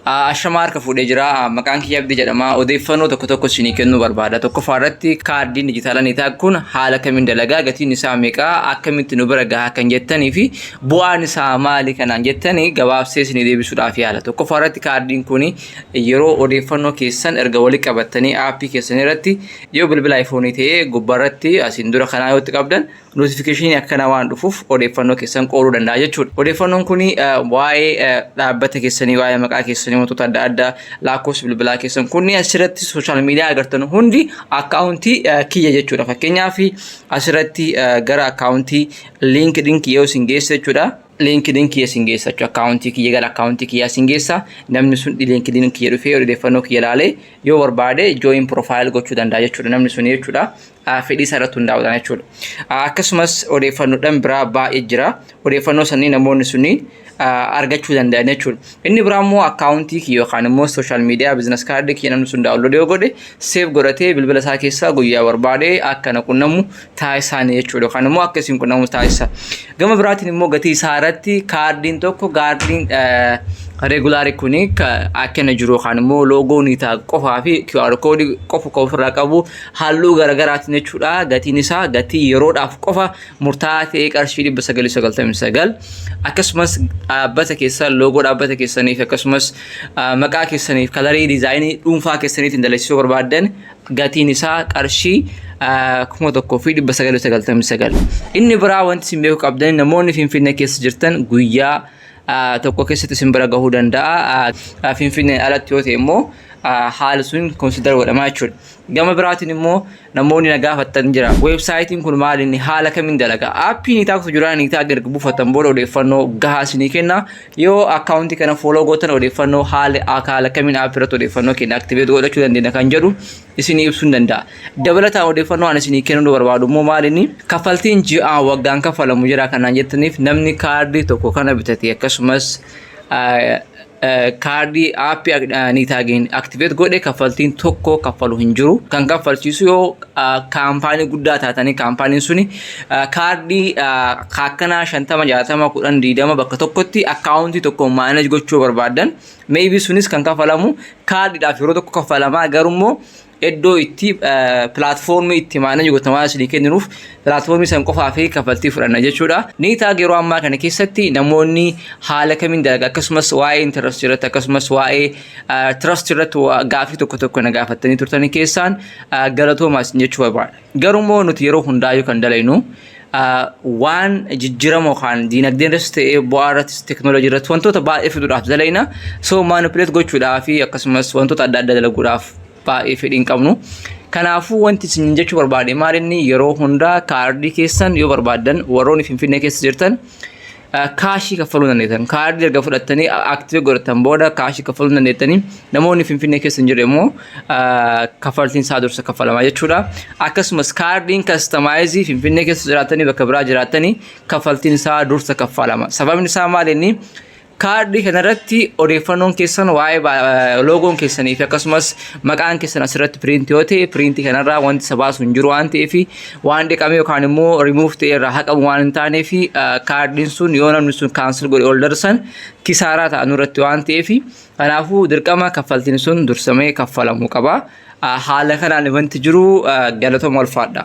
Ashamaar ka fuudhee jira maqaan kiyya Abdii jedhama odeeffannoo tokko tokko isinii kennuu barbaada tokkoffaa irratti kaardiin dijitaalaa niitaa kun haala kamiin dalagaa gatiin isaa meeqa akkamitti nu bira gahaa kan jettanii fi bu'aan isaa maali kanaan jettanii gabaabsee isinii deebisuudhaaf yaala tokkoffaa irratti kaardiin kun yeroo odeeffannoo keessan erga walitti qabattanii aappii keessan irratti yoo bilbila iPhone ta'ee gubbarratti asiin dura kanaa yoo itti qabdan notification akkana waan dhufuuf odeeffannoo keessan qooduu danda'a jechuudha. Odeeffannoon kun waa'ee dhaabbata keessanii waa'ee maqaa keessanii wantoota adda addaa lakkoofsa bilbilaa keessan kunni asirratti sooshaal miidiyaa agartan hundi akkaawuntii kiyya jechuudha. Fakkeenyaaf asirratti gara akkaawuntii LinkedIn kiyya isin geessa jechuudha. LinkedIn kiyya isin geessa jechuudha. Akkaawuntii kiyya gara akkaawuntii kiyya isin geessa. Namni sun LinkedIn kiyya dhufee odeeffannoo kiyya ilaalee yoo barbaade join profile gochuu danda'a jechuudha. Namni sun jechuudha. Fedhii isaa irratti hundaa'uudhaan jechuudha. Akkasumas odeeffannoodhaan biraa baay'ee jira. Odeeffannoo sanii namoonni sunni argachuu danda'an jechuudha. Inni biraa immoo akkaawuntii kiyya yookaan immoo sooshaal miidiyaa biizines kaardii kiyya namni sun daawunloodii yoo godhe seef godhatee bilbila isaa keessaa guyyaa barbaade akka na qunnamu taasisaanii jechuudha. Yookaan immoo akka isin qunnamu taasisa. Gama biraatiin immoo gatii isaa irratti kaardiin tokko kaardiin regulaari kuni akkana jiru yookaan immoo loogoo niitaa qofaa fi QR koodii qofa ofirraa qabu halluu garaagaraatiin jechuudha. Gatiin isaa gatii yeroodhaaf qofa murtaa'aa ta'ee qarshii 999 akkasumas dhaabbata keessan loogoo dhaabbata keessaniif akkasumas maqaa keessaniif kalarii diizaayinii dhuunfaa keessaniitiin dalagsisuu barbaadan gatiin isaa qarshii 1999. Inni biraa wanti isin beekuu qabdan namoonni Finfinnee keessa jirtan guyyaa tokko keessatti isin bira gahuu danda'a. Finfinnee alatti yoo ta'e immoo haala sun consider godhamaa jechuudha. Gama biraatiin immoo namoonni na gaafatan jira. Websaayitiin kun maali inni haala kamiin dalagaa? Aappii niitaa kutu jira niitaa erga buufatan booda odeeffannoo gahaa isinii kenna. Yoo akkaawuntii kana follow gootan odeeffannoo haala kamiin aappii irratti odeeffannoo kenna activate godhachuu dandeenya kan jedhu isinii ibsuu danda'a. Dabalataan odeeffannoo ani isinii kennuu barbaadu immoo maali inni kaffaltiin ji'a waggaan kaffalamu jira kanaan jettaniif namni kaardii tokko kana bitate akkasumas kaardii aappii niitaagiin activate godhe kaffaltiin tokko kaffalu hin jiru. Kan kaffalchiisu yoo kaampaanii guddaa taatanii kaampaaniin suni kaardii akkanaa 50 60 10 20 bakka tokkotti akkaawuntii tokko manage gochuu barbaadan maybe sunis kan kaffalamu kaardiidhaaf yeroo tokko kaffalamaa garuu iddoo itti platformii itti manage gotamaa isinii kennuuf platformii san qofaa fi kaffaltii fudhanna jechuudha. Niitaa yeroo ammaa kana keessatti namoonni haala kamiin dalagaa akkasumas waa'ee interest irratti akkasumas waa'ee trust irratti gaafii tokko tokko na gaafatanii turtanii keessaan galatoomaa isin jechuu barbaada. Garuu nuti yeroo hundaayyuu kan dalaynu waan jijjiirama yookaan diinagdeen irratti ta'ee bu'aa irratti teknooloojii irratti wantoota baay'ee fiduudhaaf dalayna. So manipulate gochuudhaaf akkasumas wantoota adda addaa dalaguudhaaf baay'ee fedhiin qabnu. Kanaafuu wanti isin jechuu barbaade maal inni yeroo hundaa kaardii keessan yoo barbaadan warroonni Finfinnee keessa jirtan kaashii kaffaluu dandeettan. Kaardii erga fudhattanii activate godhatan booda kaashii kaffaluu dandeettanii namoonni Finfinnee keessa hin jirre immoo kaffaltiin isaa dursa kaffalamaa jechuudha. Akkasumas kaardiin customize Finfinnee keessa jiraatanii bakka biraa jiraatanii kaffaltiin isaa dursa kaffalama. Sababni isaa maal inni kaardii kanarratti odeeffannoon keessan waa'ee loogoon keessanii fi akkasumas maqaan keessan asirratti piriintii yoo ta'e piriintii kanarraa wanti isa baasu hin jiru waan ta'eef waan dhiqamee yookaan immoo remove ta'e irraa haqamu waan hin taaneef kaardiin sun yoo namni sun cancel godhe ol darsan kisaaraa ta'an irratti waan ta'eef kanaafuu dirqama kaffaltiin sun dursamee kaffalamuu qaba. Haala kanaan wanti jiru galatooma ulfaadha.